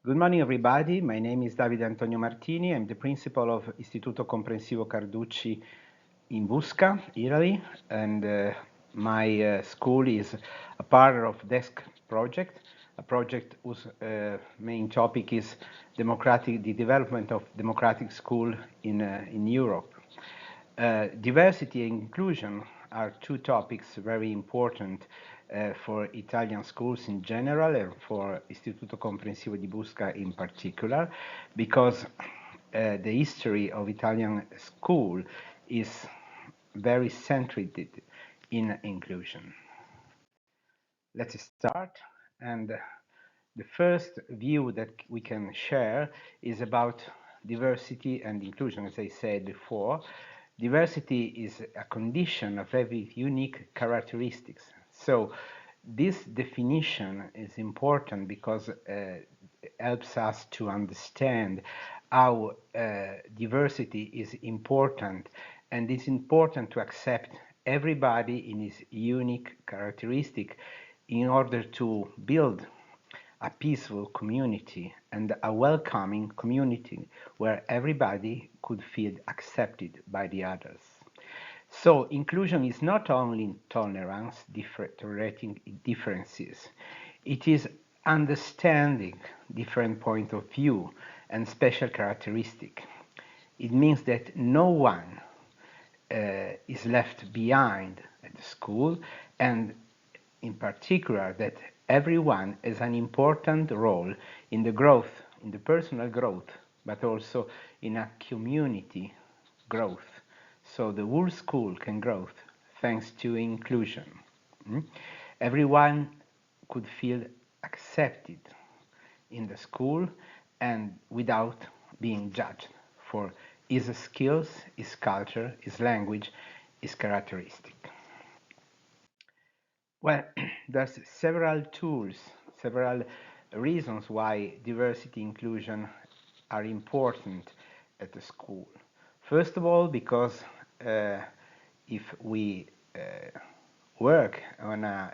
Good morning, everybody. My name is Davide Antonio Martini. I'm the principal of Istituto Comprensivo Carducci in Busca, Italy, and my school is a part of Desc.Project, a project whose main topic is the development of democratic school in Europe. Diversity and inclusion are two topics very important for Italian schools in general and for Istituto Comprensivo di Busca in particular, because the history of Italian school is very centered in inclusion. Let's start. And the first view that we can share is about diversity and inclusion. As I said before, diversity is a condition of very unique characteristics. So this definition is important because it helps us to understand how diversity is important, and it's important to accept everybody in his unique characteristic in order to build a peaceful community and a welcoming community where everybody could feel accepted by the others. So inclusion is not only tolerance, tolerating differences, it is understanding different point of view and special characteristic. It means that no one is left behind at the school, and in particular that everyone has an important role in the growth, in the personal growth, but also in a community growth. So the whole school can grow thanks to inclusion. Everyone could feel accepted in the school and without being judged for his skills, his culture, his language, his characteristic. Well, there's several tools, several reasons why diversity inclusion are important at the school. First of all, because if we work on a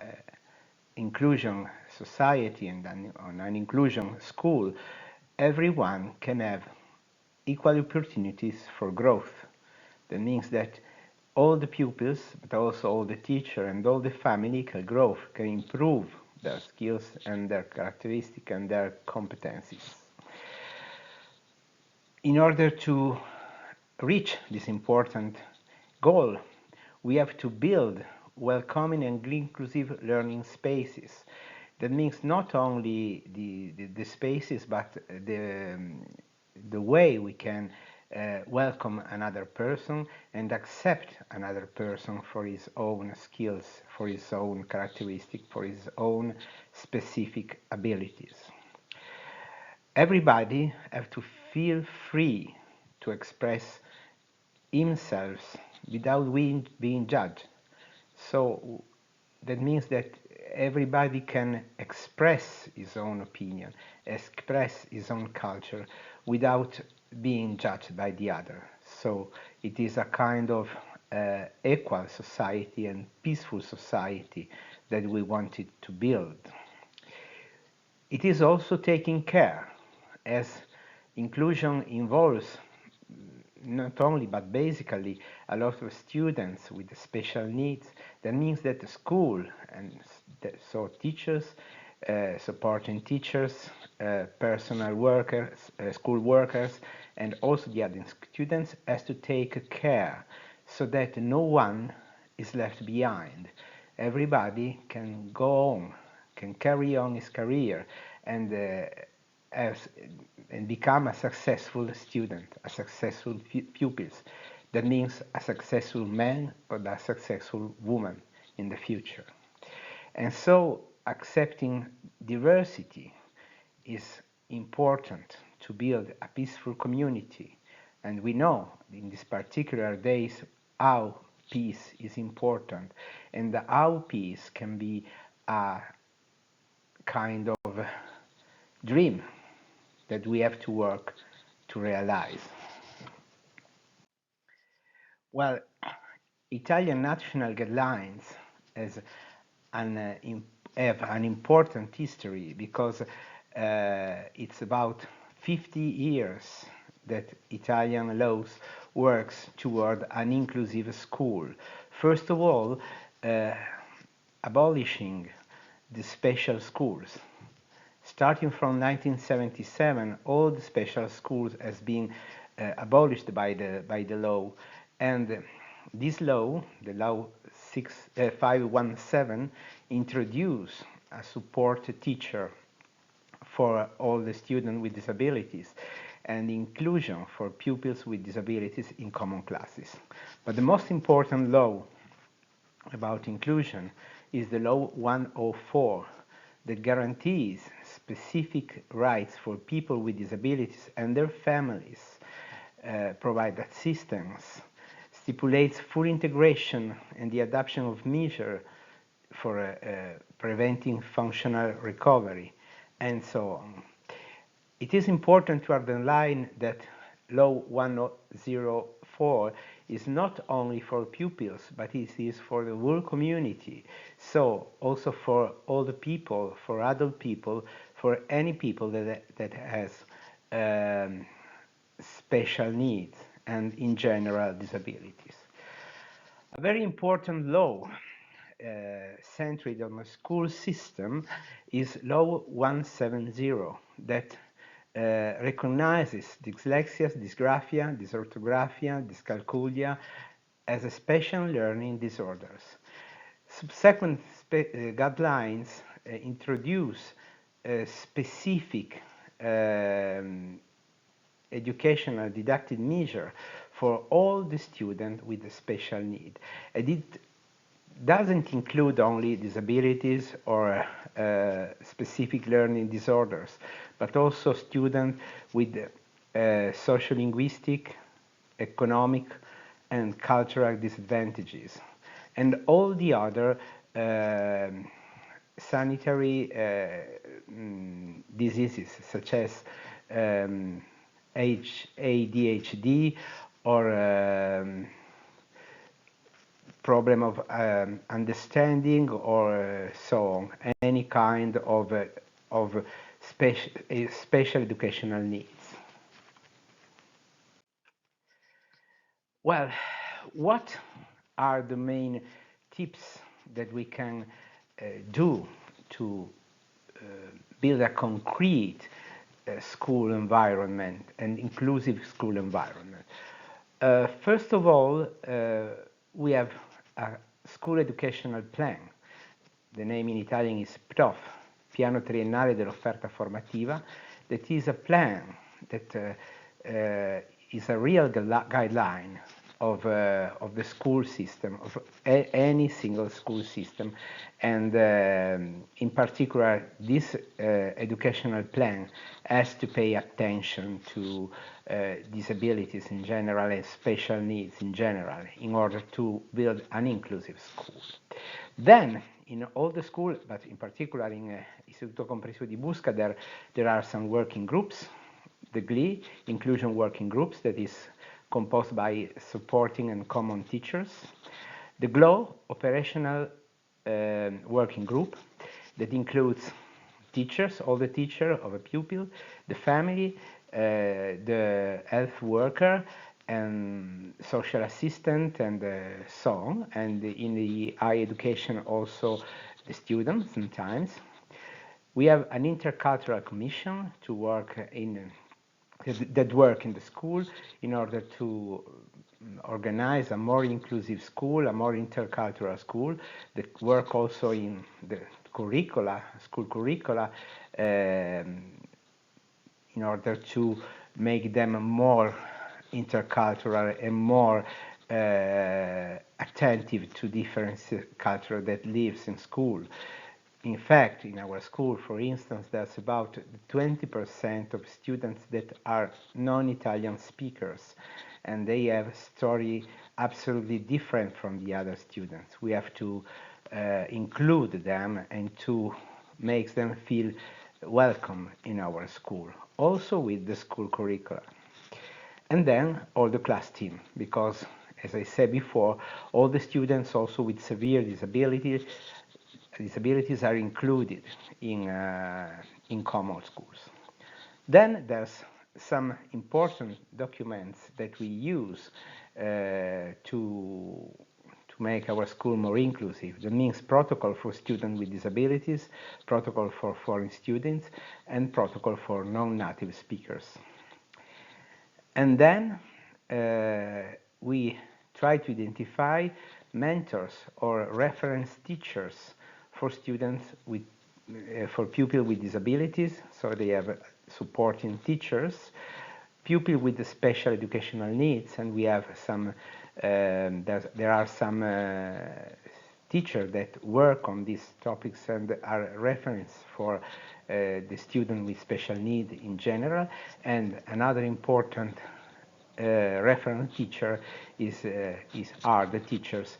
inclusion society and on an inclusion school, everyone can have equal opportunities for growth. That means that all the pupils, but also all the teacher and all the family can grow, can improve their skills and their characteristics and their competencies. In order to reach this important goal, we have to build welcoming and inclusive learning spaces. That means not only the spaces, but the way we can welcome another person and accept another person for his own skills, for his own characteristic, for his own specific abilities. Everybody have to feel free to express himself without being judged. So that means that everybody can express his own opinion, express his own culture without being judged by the other. So it is a kind of equal society and peaceful society that we wanted to build. It is also taking care, as inclusion involves not only but basically a lot of students with special needs. That means that the school and so teachers, supporting teachers, personal workers, school workers, and also the other students has to take care so that no one is left behind. Everybody can go on, can carry on his career and as, and become a successful student, a successful pupils. That means a successful man or a successful woman in the future. And so accepting diversity is important to build a peaceful community. And we know in these particular days how peace is important and how peace can be a kind of dream that we have to work to realize. Well, Italian national guidelines has have an important history because it's about 50 years that Italian laws works toward an inclusive school. First of all, abolishing the special schools. Starting from 1977, all the special schools has been abolished by the law, and this law, the law 517, introduced a support teacher for all the students with disabilities and inclusion for pupils with disabilities in common classes. But the most important law about inclusion is the Law 104 that guarantees specific rights for people with disabilities and their families, provide assistance, stipulates full integration and the adoption of measures for preventing functional recovery, and so on. It is important to underline that Law 104 is not only for pupils, but it is for the whole community. So also for all the people, for adult people, for any people that has special needs and in general disabilities. A very important law centered on the school system is Law 170 that recognizes dyslexia, dysgraphia, dysorthographia, dyscalculia as a special learning disorders. Subsequent guidelines introduce specific educational didactic measure for all the students with a special need. And it doesn't include only disabilities or specific learning disorders, but also students with social-linguistic, economic, and cultural disadvantages, and all the other sanitary diseases such as ADHD or problem of understanding or so on, any kind of special educational needs. Well, what are the main tips that we can do to build a concrete school environment, an inclusive school environment? First of all, we have a school educational plan. The name in Italian is PTOF, Piano Triennale dell'Offerta Formativa, that is a plan that is a real guideline of the school system, of any single school system, and in particular this educational plan has to pay attention to disabilities in general and special needs in general in order to build an inclusive school. Then in all the schools, but in particular in Istituto Comprensivo di Busca, there are some working groups, the GLI, Inclusion Working Groups, that is composed by supporting and common teachers, the GLOW, Operational Working Group, that includes teachers, all the teachers of a pupil, the family, the health worker, and social assistant, and so on, and in the higher education also the students sometimes. We have an intercultural commission to work that work in the school in order to organize a more inclusive school, a more intercultural school, that work also in the curricula, school curricula, in order to make them more intercultural and more attentive to different culture that lives in school. In fact, in our school, for instance, there's about 20% of students that are non-Italian speakers, and they have a story absolutely different from the other students. We have to include them and to make them feel welcome in our school, also with the school curricula. And then all the class team, because as I said before, all the students also with severe disabilities are included in common schools. Then there's some important documents that we use to make our school more inclusive. That means protocol for students with disabilities, protocol for foreign students, and protocol for non-native speakers. And then we try to identify mentors or reference teachers for students with, for pupils with disabilities, so they have supporting teachers, pupils with the special educational needs, and we have some, there are some teachers that work on these topics and are reference for the student with special need in general. And another important reference teacher are the teachers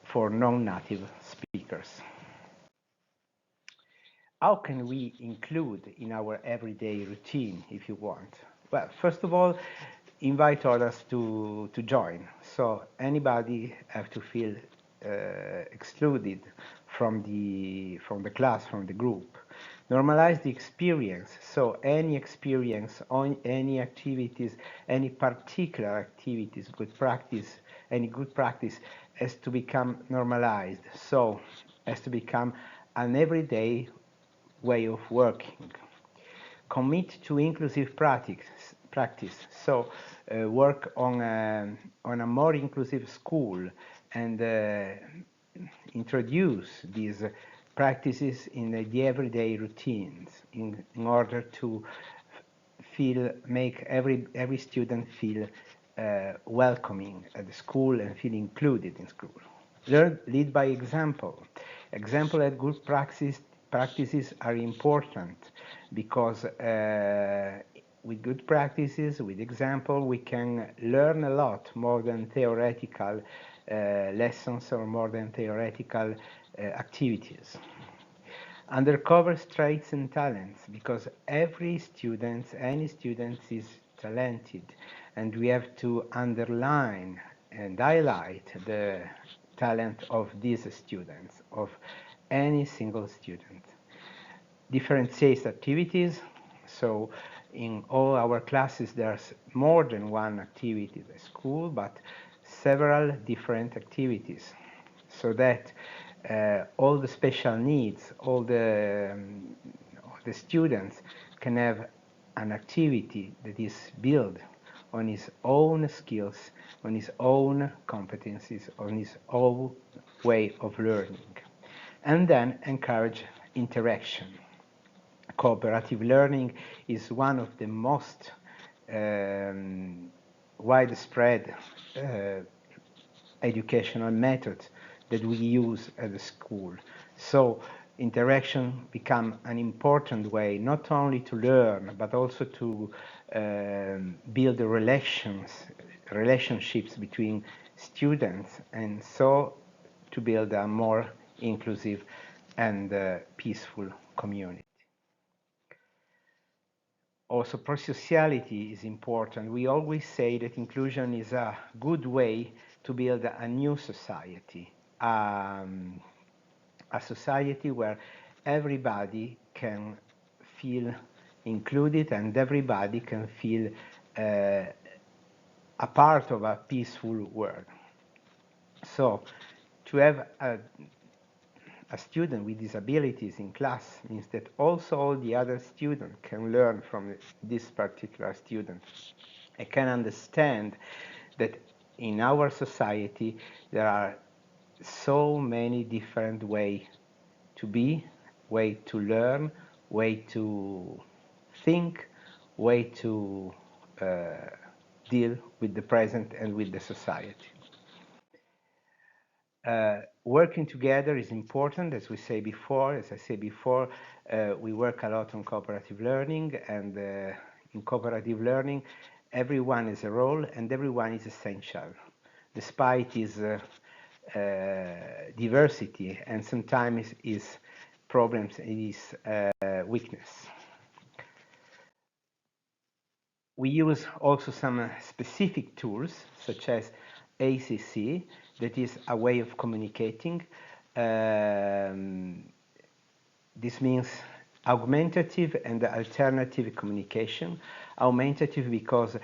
for non-native speakers. How can we include in our everyday routine, if you want? Well, first of all, invite others to join. So anybody have to feel excluded from the class, from the group. Normalize the experience. So any experience on any activities, any particular activities, good practice, any good practice has to become normalized. So has to become an everyday way of working. Commit to inclusive practice. So work on a more inclusive school and introduce these practices in the everyday routines in order to make every student feel welcoming at the school and feel included in school. Lead by example. Example and good practices are important because with good practices, with example, we can learn a lot more than theoretical lessons or more than theoretical activities. Undercover traits and talents, because every student, any student is talented, and we have to underline and highlight the talent of these students, of any single student. Differentiate activities, so in all our classes there's more than one activity at school, but several different activities, so that all the special needs, all the students can have an activity that is built on his own skills, on his own competencies, on his own way of learning. And then encourage interaction. Cooperative learning is one of the most widespread educational methods that we use at the school. So interaction become an important way not only to learn but also to build the relationships between students, and so to build a more inclusive and peaceful community. Also, prosociality is important. We always say that inclusion is a good way to build a new society, a society where everybody can feel included and everybody can feel a part of a peaceful world. So, to have a student with disabilities in class means that also all the other students can learn from this particular student. I can understand that in our society there are so many different ways to be, way to learn, way to think, way to deal with the present and with the society. Working together is important, as I said before, we work a lot on cooperative learning, and in cooperative learning, everyone has a role and everyone is essential, despite its diversity and sometimes its problems and its weakness. We use also some specific tools, such as ACC, that is a way of communicating. This means augmentative and alternative communication. Augmentative because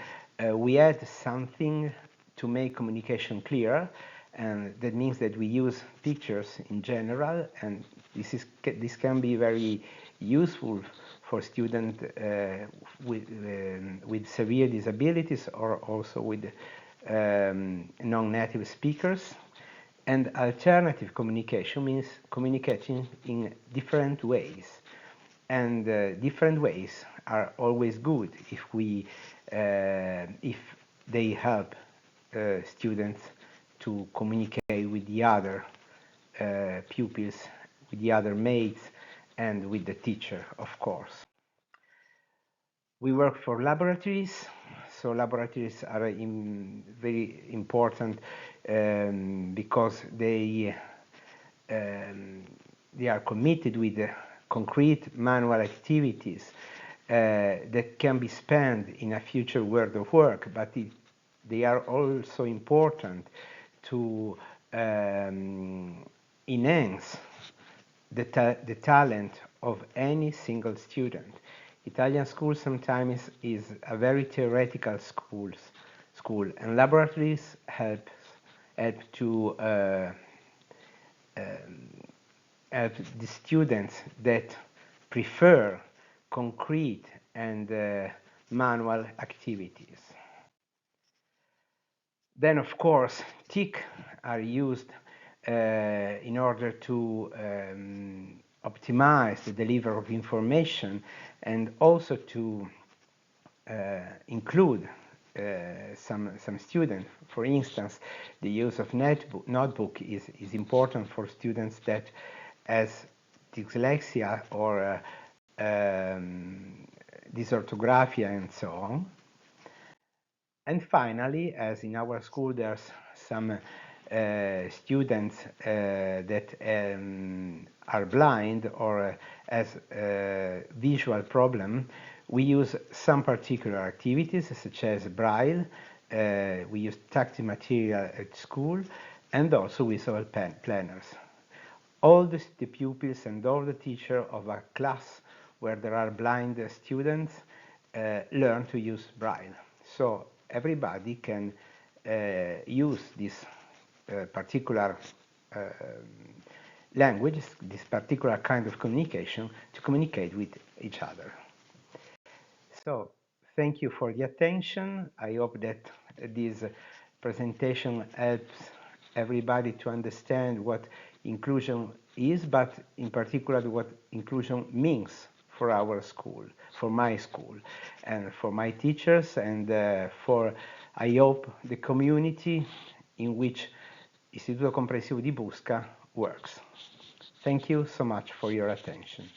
we add something to make communication clearer, and that means that we use pictures in general, and this can be very useful for students with severe disabilities or also with non-native speakers. And alternative communication means communicating in different ways. And different ways are always good if they help students to communicate with the other pupils, with the other mates, and with the teacher, of course. We work for laboratories, so laboratories are very important because they are committed with concrete manual activities that can be spent in a future world of work, but they are also important to enhance the talent of any single student. Italian school sometimes is a very theoretical school, and laboratories help to help the students that prefer concrete and manual activities. Then, of course, TIC are used in order to optimize the delivery of information and also to include some students. For instance, the use of notebook is important for students that has dyslexia or dysorthographia and so on. And finally, as in our school, there's some students that are blind or has a visual problem. We use some particular activities, such as Braille. We use tactile material at school, and also visual planners. All the pupils and all the teachers of a class where there are blind students learn to use Braille. So everybody can use this particular language, this particular kind of communication, to communicate with each other. So thank you for the attention. I hope that this presentation helps everybody to understand what inclusion is, but in particular what inclusion means for our school, for my school, and for my teachers, and for, I hope, the community in which Istituto Comprensivo di Busca works. Thank you so much for your attention.